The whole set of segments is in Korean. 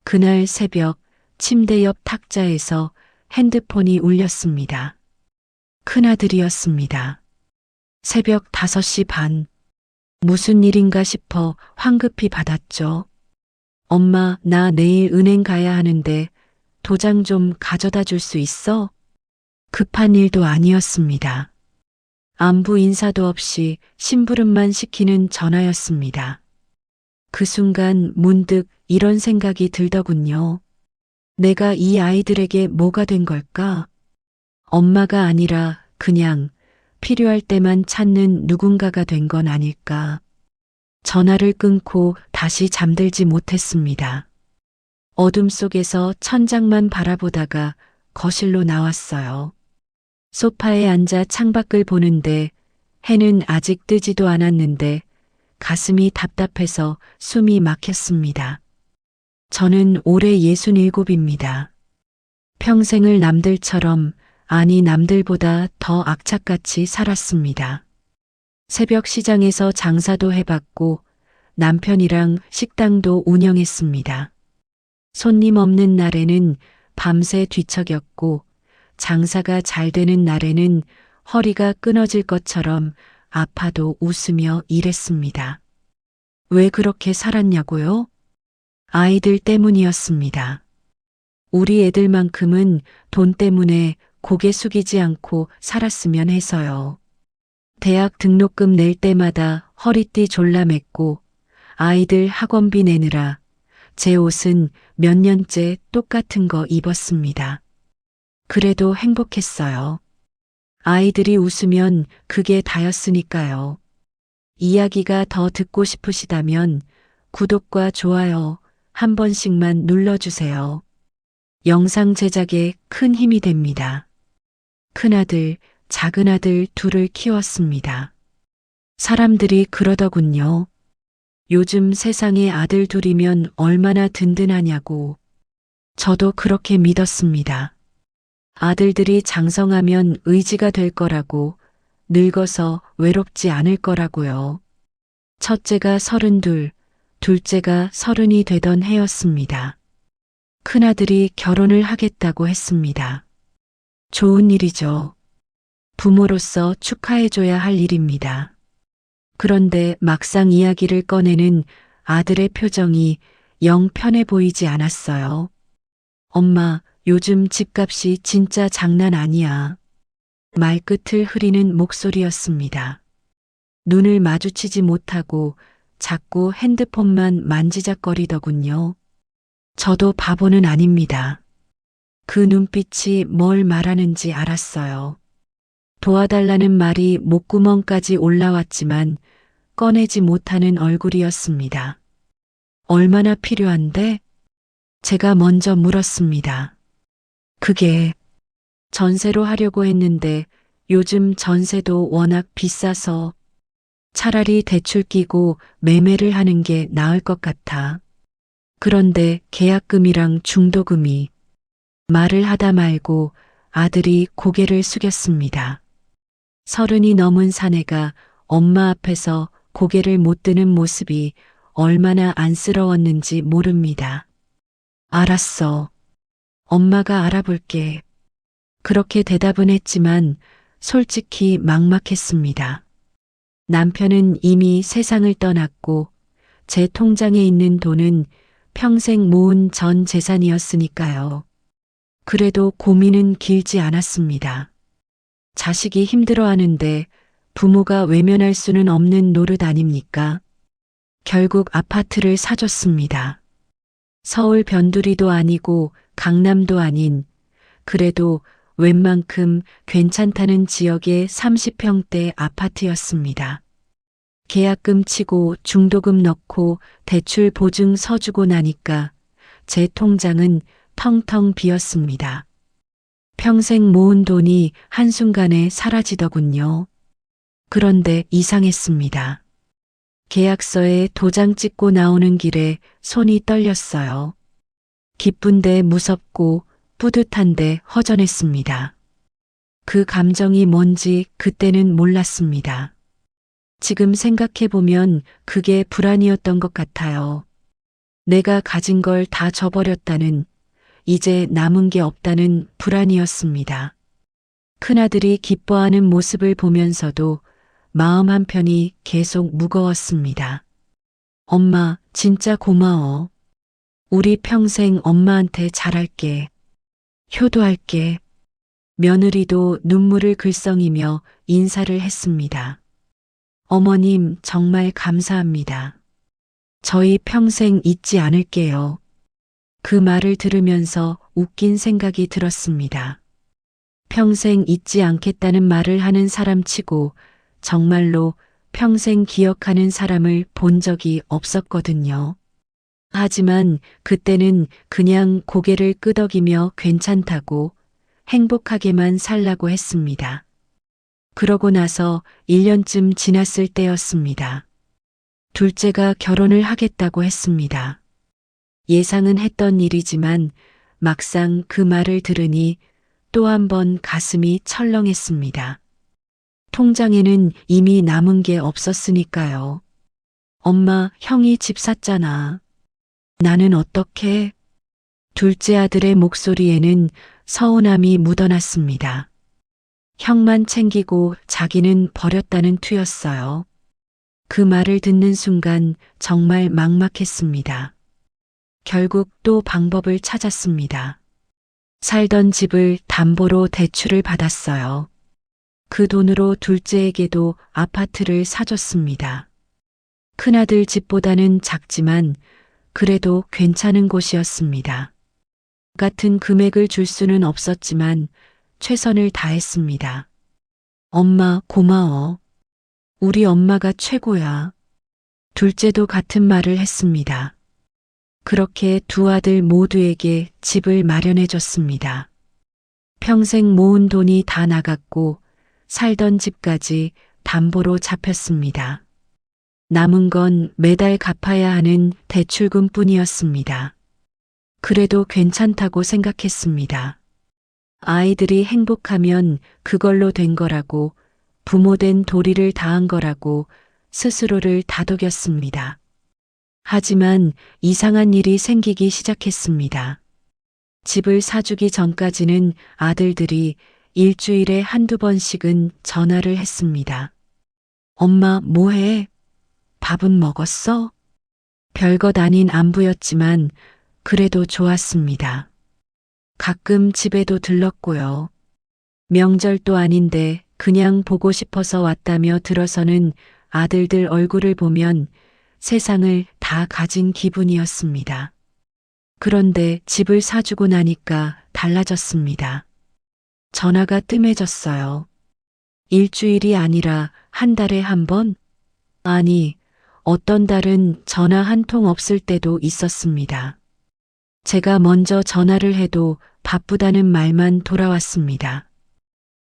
그날 새벽 침대 옆 탁자에서 핸드폰이 울렸습니다. 큰아들이었습니다. 새벽 5시 반. 무슨 일인가 싶어 황급히 받았죠. 엄마, 나 내일 은행 가야 하는데 도장 좀 가져다 줄 수 있어? 급한 일도 아니었습니다. 안부 인사도 없이 심부름만 시키는 전화였습니다. 그 순간 문득 이런 생각이 들더군요. 내가 이 아이들에게 뭐가 된 걸까? 엄마가 아니라 그냥 필요할 때만 찾는 누군가가 된 건 아닐까. 전화를 끊고 다시 잠들지 못했습니다. 어둠 속에서 천장만 바라보다가 거실로 나왔어요. 소파에 앉아 창밖을 보는데 해는 아직 뜨지도 않았는데 가슴이 답답해서 숨이 막혔습니다. 저는 올해 67입니다. 평생을 남들처럼, 아니 남들보다 더 악착같이 살았습니다. 새벽 시장에서 장사도 해봤고 남편이랑 식당도 운영했습니다. 손님 없는 날에는 밤새 뒤척였고 장사가 잘 되는 날에는 허리가 끊어질 것처럼 아파도 웃으며 일했습니다. 왜 그렇게 살았냐고요? 아이들 때문이었습니다. 우리 애들만큼은 돈 때문에 고개 숙이지 않고 살았으면 해서요. 대학 등록금 낼 때마다 허리띠 졸라맸고 아이들 학원비 내느라 제 옷은 몇 년째 똑같은 거 입었습니다. 그래도 행복했어요. 아이들이 웃으면 그게 다였으니까요. 이야기가 더 듣고 싶으시다면 구독과 좋아요 한 번씩만 눌러주세요. 영상 제작에 큰 힘이 됩니다. 큰아들, 작은아들 둘을 키웠습니다. 사람들이 그러더군요. 요즘 세상에 아들 둘이면 얼마나 든든하냐고. 저도 그렇게 믿었습니다. 아들들이 장성하면 의지가 될 거라고, 늙어서 외롭지 않을 거라고요. 첫째가 32, 둘째가 30이 되던 해였습니다. 큰아들이 결혼을 하겠다고 했습니다. 좋은 일이죠. 부모로서 축하해줘야 할 일입니다. 그런데 막상 이야기를 꺼내는 아들의 표정이 영 편해 보이지 않았어요. 엄마, 요즘 집값이 진짜 장난 아니야. 말끝을 흐리는 목소리였습니다. 눈을 마주치지 못하고 자꾸 핸드폰만 만지작거리더군요. 저도 바보는 아닙니다. 그 눈빛이 뭘 말하는지 알았어요. 도와달라는 말이 목구멍까지 올라왔지만 꺼내지 못하는 얼굴이었습니다. 얼마나 필요한데? 제가 먼저 물었습니다. 그게 전세로 하려고 했는데 요즘 전세도 워낙 비싸서 차라리 대출 끼고 매매를 하는 게 나을 것 같아. 그런데 계약금이랑 중도금이. 말을 하다 말고 아들이 고개를 숙였습니다. 30이 넘은 사내가 엄마 앞에서 고개를 못 드는 모습이 얼마나 안쓰러웠는지 모릅니다. 알았어. 엄마가 알아볼게. 그렇게 대답은 했지만 솔직히 막막했습니다. 남편은 이미 세상을 떠났고 제 통장에 있는 돈은 평생 모은 전 재산이었으니까요. 그래도 고민은 길지 않았습니다. 자식이 힘들어하는데 부모가 외면할 수는 없는 노릇 아닙니까? 결국 아파트를 사줬습니다. 서울 변두리도 아니고 강남도 아닌, 그래도 웬만큼 괜찮다는 지역의 30평대 아파트였습니다. 계약금 치고 중도금 넣고 대출 보증 서주고 나니까 제 통장은 텅텅 비었습니다. 평생 모은 돈이 한순간에 사라지더군요. 그런데 이상했습니다. 계약서에 도장 찍고 나오는 길에 손이 떨렸어요. 기쁜데 무섭고 뿌듯한데 허전했습니다. 그 감정이 뭔지 그때는 몰랐습니다. 지금 생각해보면 그게 불안이었던 것 같아요. 내가 가진 걸 다 줘버렸다는, 이제 남은 게 없다는 불안이었습니다. 큰아들이 기뻐하는 모습을 보면서도 마음 한편이 계속 무거웠습니다. 엄마, 진짜 고마워. 우리 평생 엄마한테 잘할게. 효도할게. 며느리도 눈물을 글썽이며 인사를 했습니다. 어머님, 정말 감사합니다. 저희 평생 잊지 않을게요. 그 말을 들으면서 웃긴 생각이 들었습니다. 평생 잊지 않겠다는 말을 하는 사람치고 정말로 평생 기억하는 사람을 본 적이 없었거든요. 하지만 그때는 그냥 고개를 끄덕이며 괜찮다고 행복하게만 살라고 했습니다. 그러고 나서 1년쯤 지났을 때였습니다. 둘째가 결혼을 하겠다고 했습니다. 예상은 했던 일이지만 막상 그 말을 들으니 또 한 번 가슴이 철렁했습니다. 통장에는 이미 남은 게 없었으니까요. 엄마, 형이 집 샀잖아. 나는 어떻게? 둘째 아들의 목소리에는 서운함이 묻어났습니다. 형만 챙기고 자기는 버렸다는 투였어요. 그 말을 듣는 순간 정말 막막했습니다. 결국 또 방법을 찾았습니다. 살던 집을 담보로 대출을 받았어요. 그 돈으로 둘째에게도 아파트를 사줬습니다. 큰아들 집보다는 작지만 그래도 괜찮은 곳이었습니다. 같은 금액을 줄 수는 없었지만 최선을 다했습니다. 엄마, 고마워. 우리 엄마가 최고야. 둘째도 같은 말을 했습니다. 그렇게 두 아들 모두에게 집을 마련해 줬습니다. 평생 모은 돈이 다 나갔고 살던 집까지 담보로 잡혔습니다. 남은 건 매달 갚아야 하는 대출금 뿐이었습니다. 그래도 괜찮다고 생각했습니다. 아이들이 행복하면 그걸로 된 거라고, 부모된 도리를 다한 거라고 스스로를 다독였습니다. 하지만 이상한 일이 생기기 시작했습니다. 집을 사주기 전까지는 아들들이 일주일에 한두 번씩은 전화를 했습니다. 엄마, 뭐해? 밥은 먹었어? 별것 아닌 안부였지만 그래도 좋았습니다. 가끔 집에도 들렀고요. 명절도 아닌데 그냥 보고 싶어서 왔다며 들어서는 아들들 얼굴을 보면 세상을 다 가진 기분이었습니다. 그런데 집을 사주고 나니까 달라졌습니다. 전화가 뜸해졌어요. 일주일이 아니라 한 달에 한 번? 아니, 어떤 달은 전화 한 통 없을 때도 있었습니다. 제가 먼저 전화를 해도 바쁘다는 말만 돌아왔습니다.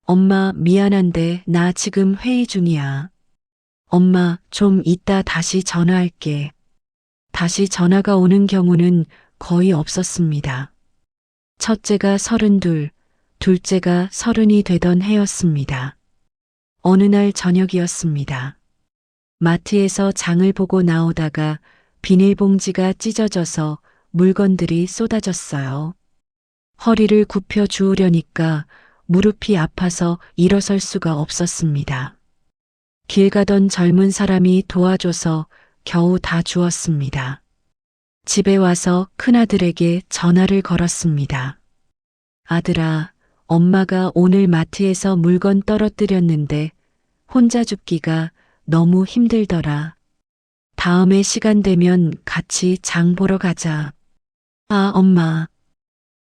엄마, 미안한데 나 지금 회의 중이야. 엄마, 좀 이따 다시 전화할게. 다시 전화가 오는 경우는 거의 없었습니다. 첫째가 32, 둘째가 30이 되던 해였습니다. 어느 날 저녁이었습니다. 마트에서 장을 보고 나오다가 비닐봉지가 찢어져서 물건들이 쏟아졌어요. 허리를 굽혀 주우려니까 무릎이 아파서 일어설 수가 없었습니다. 길 가던 젊은 사람이 도와줘서 겨우 다 주었습니다. 집에 와서 큰아들에게 전화를 걸었습니다. 아들아, 엄마가 오늘 마트에서 물건 떨어뜨렸는데 혼자 줍기가 너무 힘들더라. 다음에 시간 되면 같이 장 보러 가자. 아, 엄마.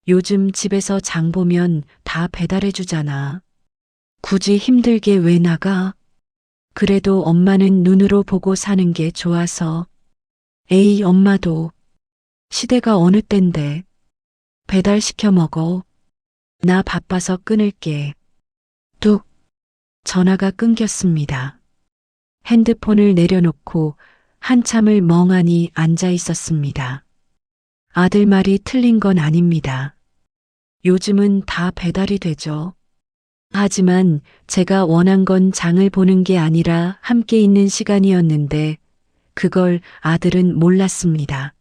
요즘 집에서 장 보면 다 배달해 주잖아. 굳이 힘들게 왜 나가? 그래도 엄마는 눈으로 보고 사는 게 좋아서. 에이, 엄마도. 시대가 어느 땐데. 배달시켜 먹어. 나 바빠서 끊을게. 뚝. 전화가 끊겼습니다. 핸드폰을 내려놓고 한참을 멍하니 앉아 있었습니다. 아들 말이 틀린 건 아닙니다. 요즘은 다 배달이 되죠. 하지만 제가 원한 건 장을 보는 게 아니라 함께 있는 시간이었는데 그걸 아들은 몰랐습니다.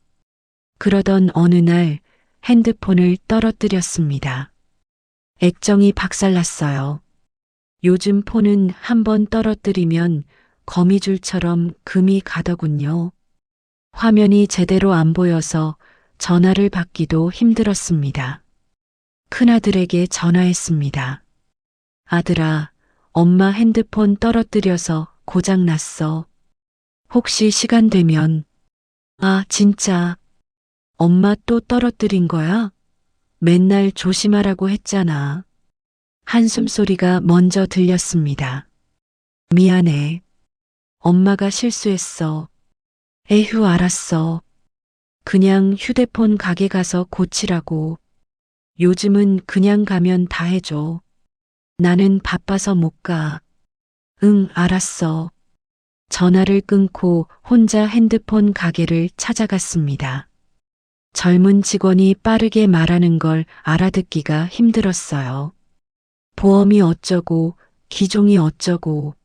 그러던 어느 날 핸드폰을 떨어뜨렸습니다. 액정이 박살났어요. 요즘 폰은 한번 떨어뜨리면 거미줄처럼 금이 가더군요. 화면이 제대로 안 보여서 전화를 받기도 힘들었습니다. 큰아들에게 전화했습니다. 아들아, 엄마 핸드폰 떨어뜨려서 고장났어. 혹시 시간 되면. 아, 진짜. 엄마 또 떨어뜨린 거야? 맨날 조심하라고 했잖아. 한숨 소리가 먼저 들렸습니다. 미안해. 엄마가 실수했어. 에휴, 알았어. 그냥 휴대폰 가게 가서 고치라고. 요즘은 그냥 가면 다 해줘. 나는 바빠서 못 가. 응, 알았어. 전화를 끊고 혼자 핸드폰 가게를 찾아갔습니다. 젊은 직원이 빠르게 말하는 걸 알아듣기가 힘들었어요. 보험이 어쩌고, 기종이 어쩌고,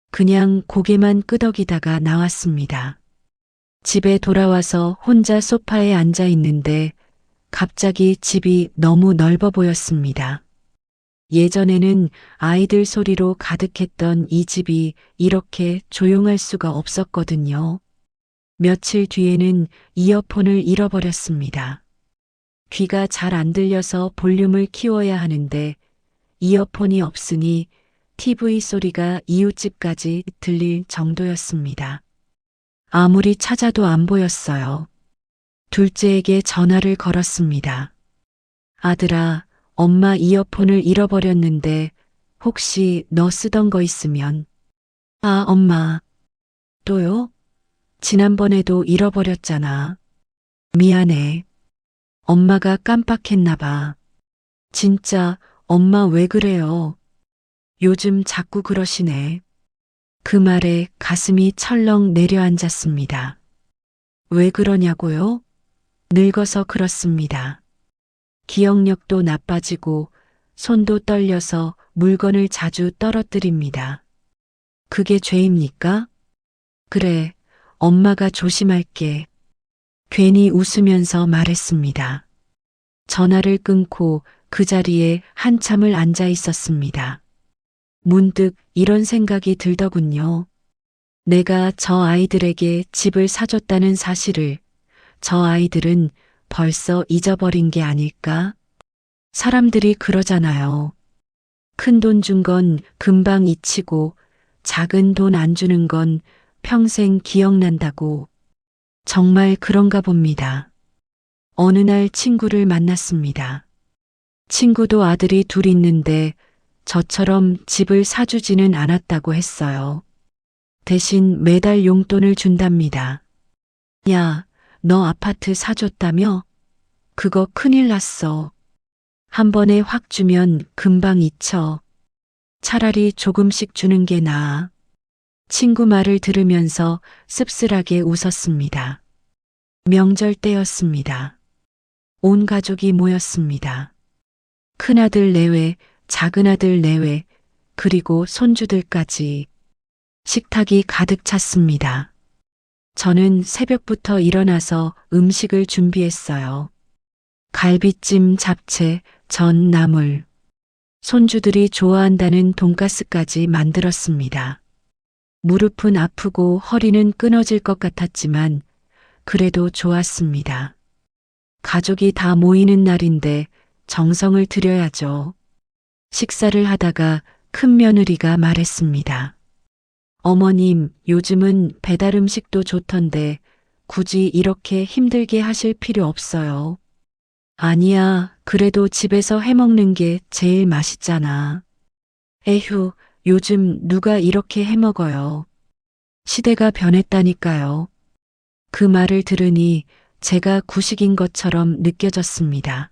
그냥 고개만 끄덕이다가 나왔습니다. 집에 돌아와서 혼자 소파에 앉아 있는데 갑자기 집이 너무 넓어 보였습니다. 예전에는 아이들 소리로 가득했던 이 집이 이렇게 조용할 수가 없었거든요. 며칠 뒤에는 이어폰을 잃어버렸습니다. 귀가 잘 안 들려서 볼륨을 키워야 하는데 이어폰이 없으니 TV 소리가 이웃집까지 들릴 정도였습니다. 아무리 찾아도 안 보였어요. 둘째에게 전화를 걸었습니다. 아들아, 엄마 이어폰을 잃어버렸는데 혹시 너 쓰던 거 있으면. 아, 엄마. 또요? 지난번에도 잃어버렸잖아. 미안해. 엄마가 깜빡했나 봐. 진짜 엄마 왜 그래요? 요즘 자꾸 그러시네. 그 말에 가슴이 철렁 내려앉았습니다. 왜 그러냐고요? 늙어서 그렇습니다. 기억력도 나빠지고 손도 떨려서 물건을 자주 떨어뜨립니다. 그게 죄입니까? 그래, 엄마가 조심할게. 괜히 웃으면서 말했습니다. 전화를 끊고 그 자리에 한참을 앉아 있었습니다. 문득 이런 생각이 들더군요. 내가 저 아이들에게 집을 사줬다는 사실을 저 아이들은 벌써 잊어버린 게 아닐까? 사람들이 그러잖아요. 큰 돈 준 건 금방 잊히고 작은 돈 안 주는 건 평생 기억난다고. 정말 그런가 봅니다. 어느 날 친구를 만났습니다. 친구도 아들이 둘 있는데 저처럼 집을 사주지는 않았다고 했어요. 대신 매달 용돈을 준답니다. 야, 너 아파트 사줬다며? 그거 큰일 났어. 한 번에 확 주면 금방 잊혀. 차라리 조금씩 주는 게 나아. 친구 말을 들으면서 씁쓸하게 웃었습니다. 명절 때였습니다. 온 가족이 모였습니다. 큰아들 내외, 작은아들 내외, 그리고 손주들까지. 식탁이 가득 찼습니다. 저는 새벽부터 일어나서 음식을 준비했어요. 갈비찜, 잡채, 전, 나물. 손주들이 좋아한다는 돈가스까지 만들었습니다. 무릎은 아프고 허리는 끊어질 것 같았지만 그래도 좋았습니다. 가족이 다 모이는 날인데 정성을 들여야죠. 식사를 하다가 큰 며느리가 말했습니다. 어머님, 요즘은 배달 음식도 좋던데 굳이 이렇게 힘들게 하실 필요 없어요. 아니야, 그래도 집에서 해먹는 게 제일 맛있잖아. 에휴, 요즘 누가 이렇게 해먹어요. 시대가 변했다니까요. 그 말을 들으니 제가 구식인 것처럼 느껴졌습니다.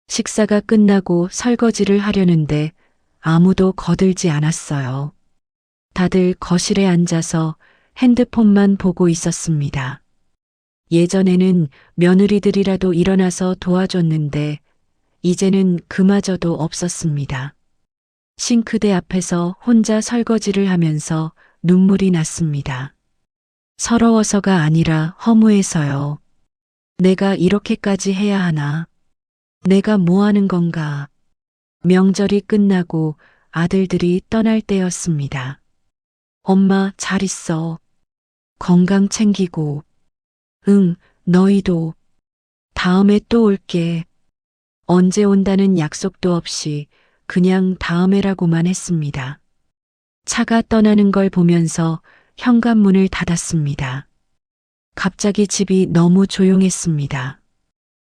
식사가 끝나고 설거지를 하려는데 아무도 거들지 않았어요. 다들 거실에 앉아서 핸드폰만 보고 있었습니다. 예전에는 며느리들이라도 일어나서 도와줬는데 이제는 그마저도 없었습니다. 싱크대 앞에서 혼자 설거지를 하면서 눈물이 났습니다. 서러워서가 아니라 허무해서요. 내가 이렇게까지 해야 하나? 내가 뭐 하는 건가? 명절이 끝나고 아들들이 떠날 때였습니다. 엄마 잘 있어. 건강 챙기고. 응, 너희도. 다음에 또 올게. 언제 온다는 약속도 없이 그냥 다음에라고만 했습니다. 차가 떠나는 걸 보면서 현관문을 닫았습니다. 갑자기 집이 너무 조용했습니다.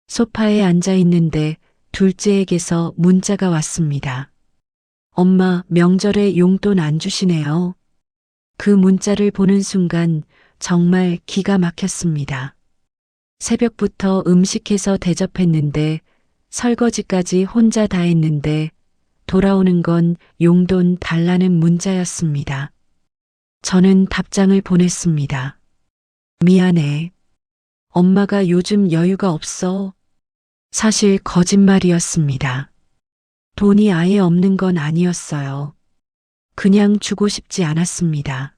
소파에 앉아 있는데 둘째에게서 문자가 왔습니다. 엄마, 명절에 용돈 안 주시네요. 그 문자를 보는 순간 정말 기가 막혔습니다. 새벽부터 음식해서 대접했는데 설거지까지 혼자 다 했는데 돌아오는 건 용돈 달라는 문자였습니다. 저는 답장을 보냈습니다. 미안해. 엄마가 요즘 여유가 없어. 사실 거짓말이었습니다. 돈이 아예 없는 건 아니었어요. 그냥 주고 싶지 않았습니다.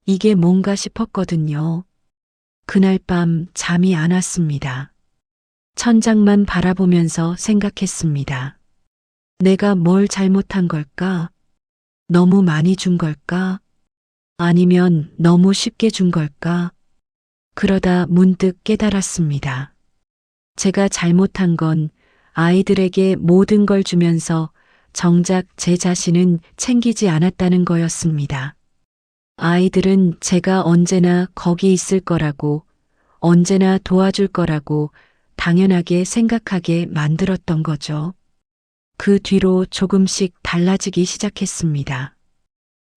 이게 뭔가 싶었거든요. 그날 밤 잠이 안 왔습니다. 천장만 바라보면서 생각했습니다. 내가 뭘 잘못한 걸까? 너무 많이 준 걸까? 아니면 너무 쉽게 준 걸까? 그러다 문득 깨달았습니다. 제가 잘못한 건 아이들에게 모든 걸 주면서 정작 제 자신은 챙기지 않았다는 거였습니다. 아이들은 제가 언제나 거기 있을 거라고, 언제나 도와줄 거라고 당연하게 생각하게 만들었던 거죠. 그 뒤로 조금씩 달라지기 시작했습니다.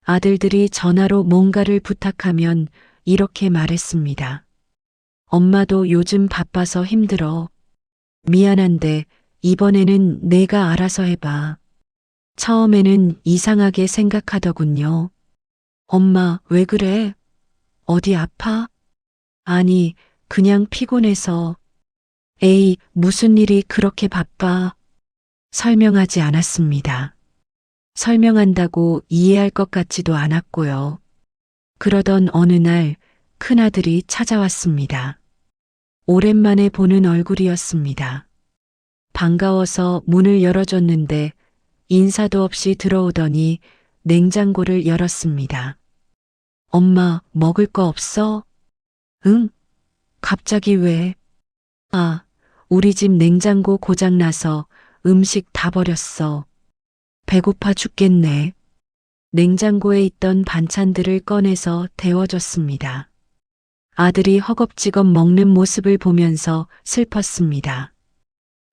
아들들이 전화로 뭔가를 부탁하면 이렇게 말했습니다. 엄마도 요즘 바빠서 힘들어. 미안한데 이번에는 내가 알아서 해봐. 처음에는 이상하게 생각하더군요. 엄마, 왜 그래? 어디 아파? 아니, 그냥 피곤해서. 에이, 무슨 일이 그렇게 바빠? 설명하지 않았습니다. 설명한다고 이해할 것 같지도 않았고요. 그러던 어느 날 큰아들이 찾아왔습니다. 오랜만에 보는 얼굴이었습니다. 반가워서 문을 열어줬는데 인사도 없이 들어오더니 냉장고를 열었습니다. 엄마, 먹을 거 없어? 응? 갑자기 왜? 아, 우리 집 냉장고 고장나서 음식 다 버렸어. 배고파 죽겠네. 냉장고에 있던 반찬들을 꺼내서 데워줬습니다. 아들이 허겁지겁 먹는 모습을 보면서 슬펐습니다.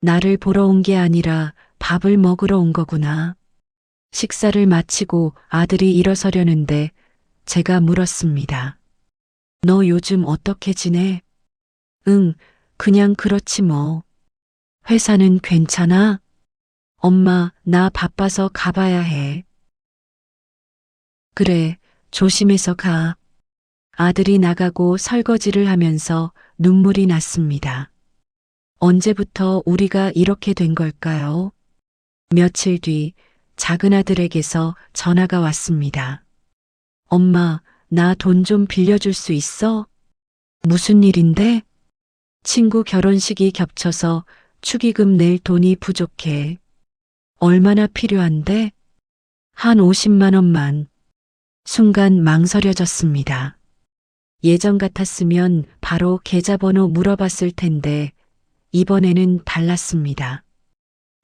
나를 보러 온 게 아니라 밥을 먹으러 온 거구나. 식사를 마치고 아들이 일어서려는데 제가 물었습니다. 너 요즘 어떻게 지내? 응, 그냥 그렇지 뭐. 회사는 괜찮아? 엄마, 나 바빠서 가봐야 해. 그래, 조심해서 가. 아들이 나가고 설거지를 하면서 눈물이 났습니다. 언제부터 우리가 이렇게 된 걸까요? 며칠 뒤 작은 아들에게서 전화가 왔습니다. 엄마, 나 돈 좀 빌려줄 수 있어? 무슨 일인데? 친구 결혼식이 겹쳐서 축의금 낼 돈이 부족해. 얼마나 필요한데? 한 50만 원만. 순간 망설여졌습니다. 예전 같았으면 바로 계좌번호 물어봤을 텐데 이번에는 달랐습니다.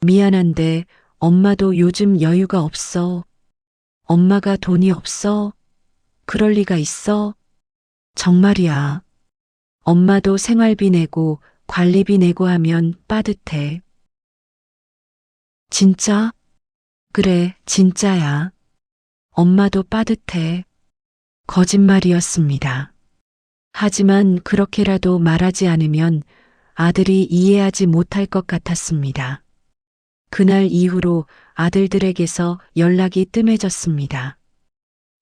미안한데 엄마도 요즘 여유가 없어. 엄마가 돈이 없어? 그럴 리가 있어? 정말이야. 엄마도 생활비 내고 관리비 내고 하면 빠듯해. 진짜? 그래, 진짜야. 엄마도 빠듯해. 거짓말이었습니다. 하지만 그렇게라도 말하지 않으면 아들이 이해하지 못할 것 같았습니다. 그날 이후로 아들들에게서 연락이 뜸해졌습니다.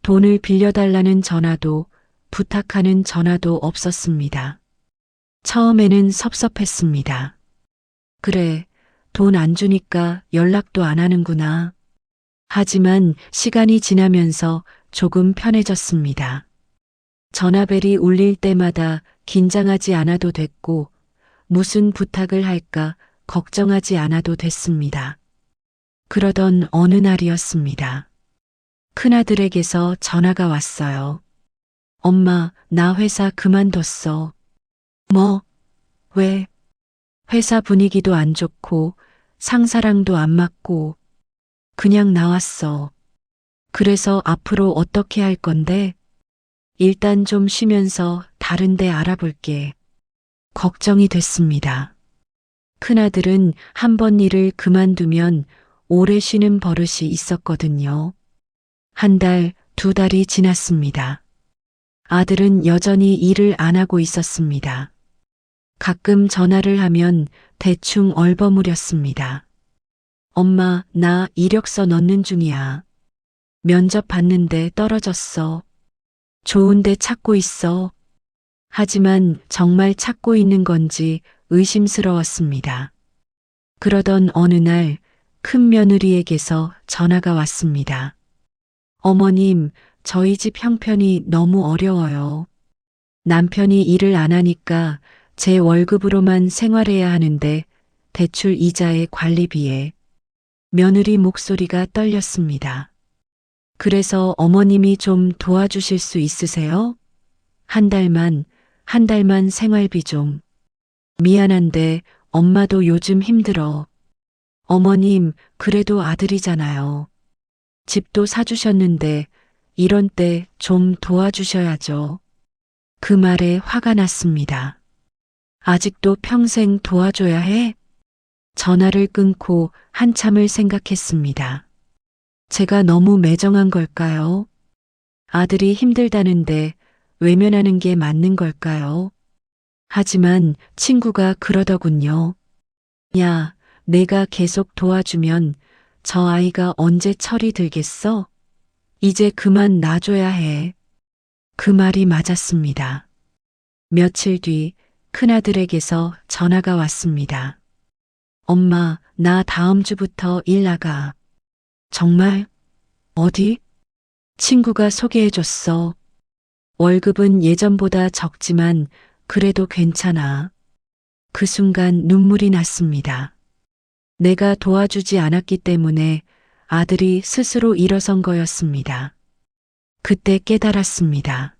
돈을 빌려달라는 전화도 부탁하는 전화도 없었습니다. 처음에는 섭섭했습니다. 그래, 돈 안 주니까 연락도 안 하는구나. 하지만 시간이 지나면서 조금 편해졌습니다. 전화벨이 울릴 때마다 긴장하지 않아도 됐고 무슨 부탁을 할까 걱정하지 않아도 됐습니다. 그러던 어느 날이었습니다. 큰아들에게서 전화가 왔어요. 엄마, 나 회사 그만뒀어. 뭐? 왜? 회사 분위기도 안 좋고 상사랑도 안 맞고 그냥 나왔어. 그래서 앞으로 어떻게 할 건데? 일단 좀 쉬면서 다른 데 알아볼게. 걱정이 됐습니다. 큰아들은 한 번 일을 그만두면 오래 쉬는 버릇이 있었거든요. 한 달, 두 달이 지났습니다. 아들은 여전히 일을 안 하고 있었습니다. 가끔 전화를 하면 대충 얼버무렸습니다. 엄마, 나 이력서 넣는 중이야. 면접 봤는데 떨어졌어. 좋은데 찾고 있어. 하지만 정말 찾고 있는 건지 의심스러웠습니다. 그러던 어느 날 큰 며느리에게서 전화가 왔습니다. 어머님, 저희 집 형편이 너무 어려워요. 남편이 일을 안 하니까 제 월급으로만 생활해야 하는데 대출 이자에 관리비에 며느리 목소리가 떨렸습니다. 그래서 어머님이 좀 도와주실 수 있으세요? 한 달만 생활비 좀. 미안한데 엄마도 요즘 힘들어. 어머님, 그래도 아들이잖아요. 집도 사주셨는데 이런 때 좀 도와주셔야죠. 그 말에 화가 났습니다. 아직도 평생 도와줘야 해? 전화를 끊고 한참을 생각했습니다. 제가 너무 매정한 걸까요? 아들이 힘들다는데 외면하는 게 맞는 걸까요? 하지만 친구가 그러더군요. 야, 내가 계속 도와주면 저 아이가 언제 철이 들겠어? 이제 그만 놔줘야 해. 그 말이 맞았습니다. 며칠 뒤 큰아들에게서 전화가 왔습니다. 엄마, 나 다음 주부터 일 나가. 정말? 어디? 친구가 소개해줬어. 월급은 예전보다 적지만 그래도 괜찮아. 그 순간 눈물이 났습니다. 내가 도와주지 않았기 때문에 아들이 스스로 일어선 거였습니다. 그때 깨달았습니다.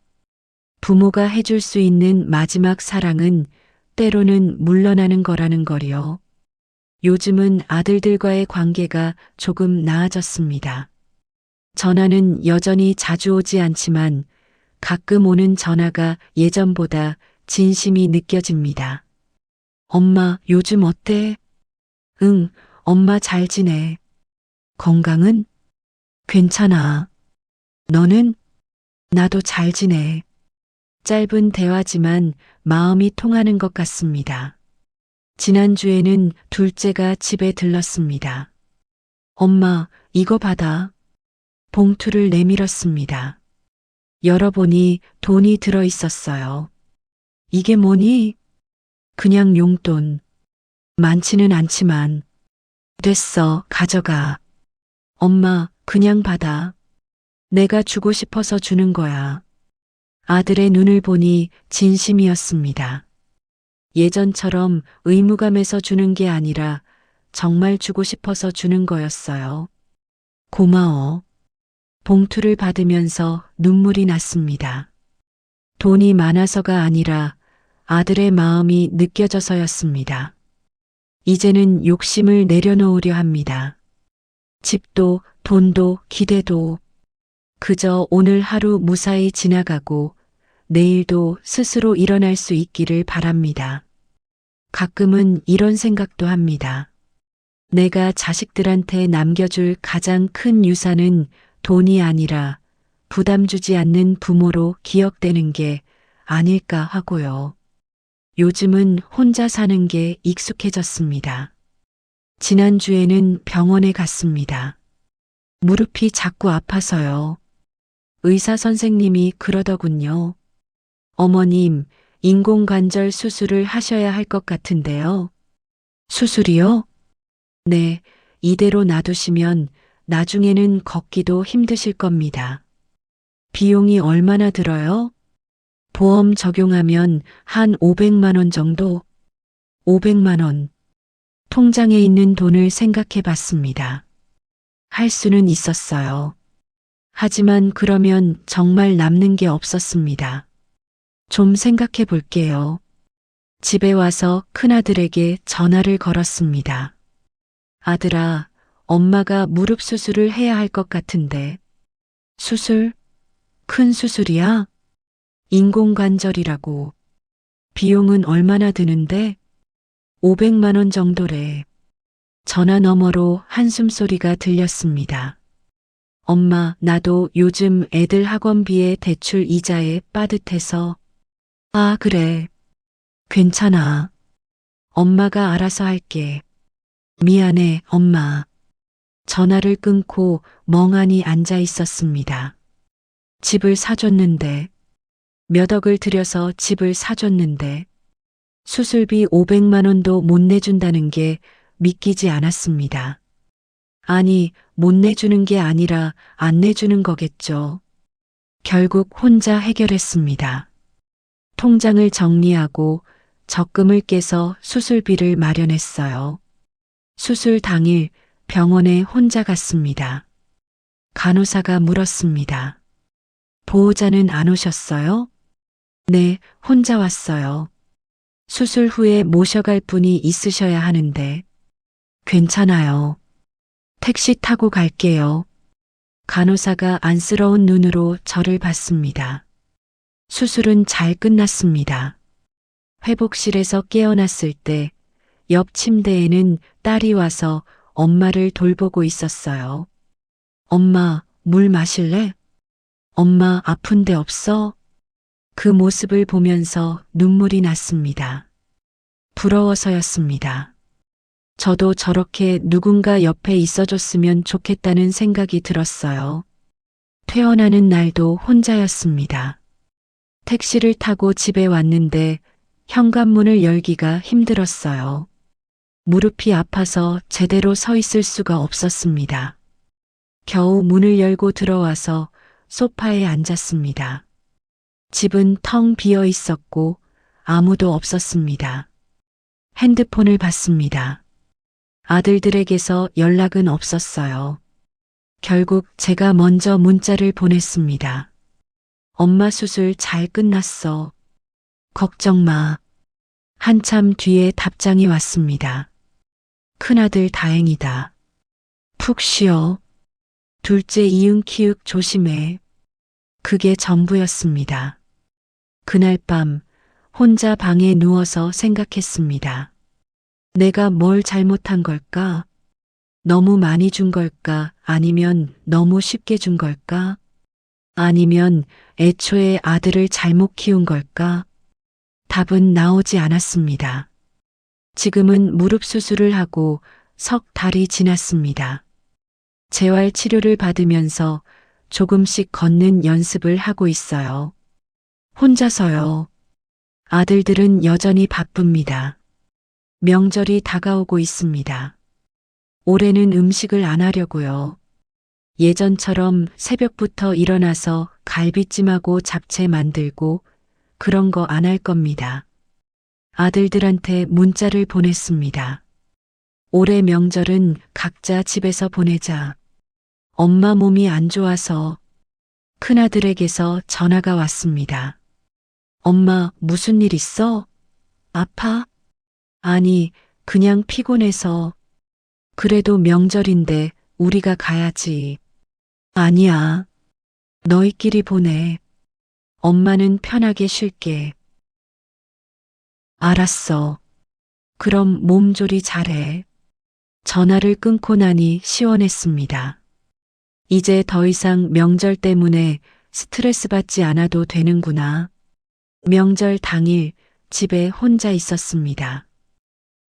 부모가 해줄 수 있는 마지막 사랑은 때로는 물러나는 거라는 거요. 요즘은 아들들과의 관계가 조금 나아졌습니다. 전화는 여전히 자주 오지 않지만 가끔 오는 전화가 예전보다 진심이 느껴집니다. 엄마, 요즘 어때? 응, 엄마 잘 지내. 건강은? 괜찮아. 너는? 나도 잘 지내. 짧은 대화지만 마음이 통하는 것 같습니다. 지난주에는 둘째가 집에 들렀습니다. 엄마, 이거 받아. 봉투를 내밀었습니다. 열어보니 돈이 들어 있었어요. 이게 뭐니? 그냥 용돈. 많지는 않지만. 됐어, 가져가. 엄마, 그냥 받아. 내가 주고 싶어서 주는 거야. 아들의 눈을 보니 진심이었습니다. 예전처럼 의무감에서 주는 게 아니라 정말 주고 싶어서 주는 거였어요. 고마워. 봉투를 받으면서 눈물이 났습니다. 돈이 많아서가 아니라 아들의 마음이 느껴져서였습니다. 이제는 욕심을 내려놓으려 합니다. 집도, 돈도, 기대도 그저 오늘 하루 무사히 지나가고 내일도 스스로 일어날 수 있기를 바랍니다. 가끔은 이런 생각도 합니다. 내가 자식들한테 남겨줄 가장 큰 유산은 돈이 아니라 부담 주지 않는 부모로 기억되는 게 아닐까 하고요. 요즘은 혼자 사는 게 익숙해졌습니다. 지난주에는 병원에 갔습니다. 무릎이 자꾸 아파서요. 의사 선생님이 그러더군요. 어머님, 인공관절 수술을 하셔야 할 것 같은데요. 수술이요? 네, 이대로 놔두시면 나중에는 걷기도 힘드실 겁니다. 비용이 얼마나 들어요? 보험 적용하면 한 500만 원 정도? 500만 원. 통장에 있는 돈을 생각해 봤습니다. 할 수는 있었어요. 하지만 그러면 정말 남는 게 없었습니다. 좀 생각해 볼게요. 집에 와서 큰아들에게 전화를 걸었습니다. 아들아, 엄마가 무릎 수술을 해야 할 것 같은데. 수술? 큰 수술이야? 인공관절이라고. 비용은 얼마나 드는데? 500만 원 정도래. 전화 너머로 한숨소리가 들렸습니다. 엄마, 나도 요즘 애들 학원비에 대출 이자에 빠듯해서. 아, 그래. 괜찮아. 엄마가 알아서 할게. 미안해, 엄마. 전화를 끊고 멍하니 앉아 있었습니다. 집을 사줬는데, 몇 억을 들여서 집을 사줬는데, 수술비 500만 원도 못 내준다는 게 믿기지 않았습니다. 아니, 못 내주는 게 아니라 안 내주는 거겠죠. 결국 혼자 해결했습니다. 통장을 정리하고 적금을 깨서 수술비를 마련했어요. 수술 당일 병원에 혼자 갔습니다. 간호사가 물었습니다. 보호자는 안 오셨어요? 네, 혼자 왔어요. 수술 후에 모셔갈 분이 있으셔야 하는데. 괜찮아요. 택시 타고 갈게요. 간호사가 안쓰러운 눈으로 저를 봤습니다. 수술은 잘 끝났습니다. 회복실에서 깨어났을 때 옆 침대에는 딸이 와서 엄마를 돌보고 있었어요. 엄마, 물 마실래? 엄마, 아픈 데 없어? 그 모습을 보면서 눈물이 났습니다. 부러워서였습니다. 저도 저렇게 누군가 옆에 있어줬으면 좋겠다는 생각이 들었어요. 퇴원하는 날도 혼자였습니다. 택시를 타고 집에 왔는데 현관문을 열기가 힘들었어요. 무릎이 아파서 제대로 서 있을 수가 없었습니다. 겨우 문을 열고 들어와서 소파에 앉았습니다. 집은 텅 비어 있었고 아무도 없었습니다. 핸드폰을 봤습니다. 아들들에게서 연락은 없었어요. 결국 제가 먼저 문자를 보냈습니다. 엄마 수술 잘 끝났어. 걱정 마. 한참 뒤에 답장이 왔습니다. 큰아들 다행이다. 푹 쉬어. 둘째 이응 키읔 조심해. 그게 전부였습니다. 그날 밤 혼자 방에 누워서 생각했습니다. 내가 뭘 잘못한 걸까? 너무 많이 준 걸까? 아니면 너무 쉽게 준 걸까? 아니면 애초에 아들을 잘못 키운 걸까? 답은 나오지 않았습니다. 지금은 무릎 수술을 하고 석 달이 지났습니다. 재활 치료를 받으면서 조금씩 걷는 연습을 하고 있어요. 혼자서요. 아들들은 여전히 바쁩니다. 명절이 다가오고 있습니다. 올해는 음식을 안 하려고요. 예전처럼 새벽부터 일어나서 갈비찜하고 잡채 만들고 그런 거 안 할 겁니다. 아들들한테 문자를 보냈습니다. 올해 명절은 각자 집에서 보내자. 엄마 몸이 안 좋아서. 큰아들에게서 전화가 왔습니다. 엄마, 무슨 일 있어? 아파? 아니, 그냥 피곤해서. 그래도 명절인데 우리가 가야지. 아니야. 너희끼리 보내. 엄마는 편하게 쉴게. 알았어. 그럼 몸조리 잘해. 전화를 끊고 나니 시원했습니다. 이제 더 이상 명절 때문에 스트레스 받지 않아도 되는구나. 명절 당일 집에 혼자 있었습니다.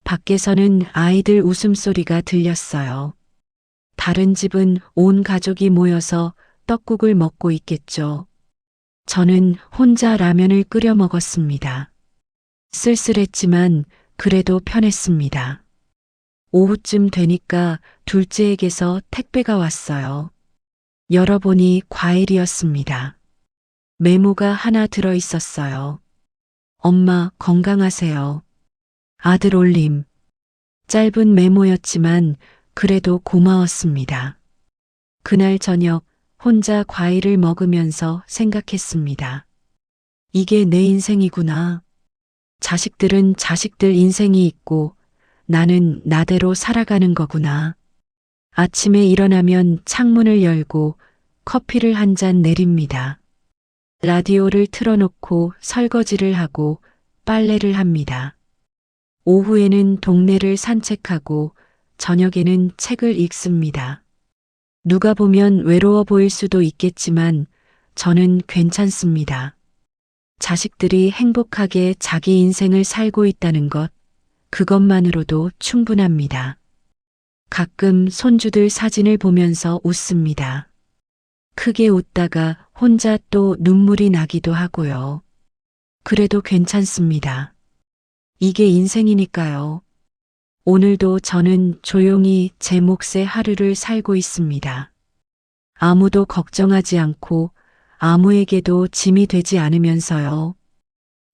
밖에서는 아이들 웃음소리가 들렸어요. 다른 집은 온 가족이 모여서 떡국을 먹고 있겠죠. 저는 혼자 라면을 끓여 먹었습니다. 쓸쓸했지만 그래도 편했습니다. 오후쯤 되니까 둘째에게서 택배가 왔어요. 열어보니 과일이었습니다. 메모가 하나 들어 있었어요. 엄마 건강하세요. 아들 올림. 짧은 메모였지만 그래도 고마웠습니다. 그날 저녁 혼자 과일을 먹으면서 생각했습니다. 이게 내 인생이구나. 자식들은 자식들 인생이 있고 나는 나대로 살아가는 거구나. 아침에 일어나면 창문을 열고 커피를 한 잔 내립니다. 라디오를 틀어놓고 설거지를 하고 빨래를 합니다. 오후에는 동네를 산책하고 저녁에는 책을 읽습니다. 누가 보면 외로워 보일 수도 있겠지만 저는 괜찮습니다. 자식들이 행복하게 자기 인생을 살고 있다는 것, 그것만으로도 충분합니다. 가끔 손주들 사진을 보면서 웃습니다. 크게 웃다가 혼자 또 눈물이 나기도 하고요. 그래도 괜찮습니다. 이게 인생이니까요. 오늘도 저는 조용히 제 몫의 하루를 살고 있습니다. 아무도 걱정하지 않고 아무에게도 짐이 되지 않으면서요.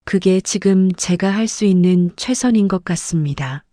그게 지금 제가 할 수 있는 최선인 것 같습니다.